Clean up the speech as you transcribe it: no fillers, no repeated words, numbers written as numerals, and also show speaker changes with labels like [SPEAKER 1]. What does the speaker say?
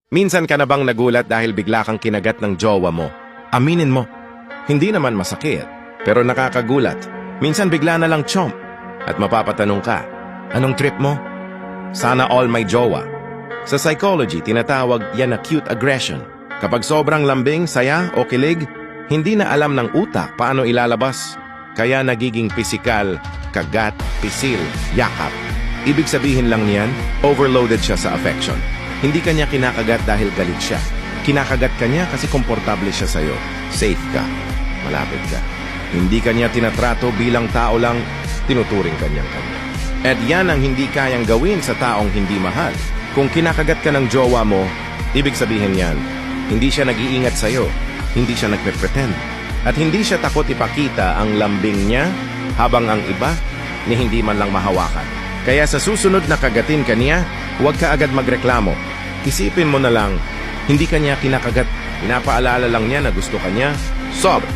[SPEAKER 1] Minsan ka na bang nagulat dahil bigla kang kinagat ng jowa mo? Aminin mo, hindi naman masakit, pero nakakagulat. Minsan bigla na lang chomp at mapapatanong ka, anong trip mo? Sana all may jowa. Sa psychology, tinatawag yan na cute aggression. Kapag sobrang lambing, saya o kilig, hindi na alam ng utak paano ilalabas. Kaya nagiging pisikal, kagat, pisil, yakap. Ibig sabihin lang niyan, overloaded siya sa affection. Hindi kanya kinakagat dahil galit siya. Kinakagat kanya kasi komportable siya sa'yo. Safe ka. Malapit ka. Hindi kanya tinatrato bilang tao lang, tinuturing kanyang kanya. At yan ang hindi kayang gawin sa taong hindi mahal. Kung kinakagat ka ng jowa mo, ibig sabihin yan, hindi siya nag-iingat sa'yo. Hindi siya nagpe-pretend. At hindi siya takot ipakita ang lambing niya habang ang iba ni hindi man lang mahawakan. Kaya sa susunod na kagatin ka niya, huwag ka agad magreklamo. Isipin mo na lang, hindi kanya kinakagat, pinapaalala lang niya na gusto kanya, sobra.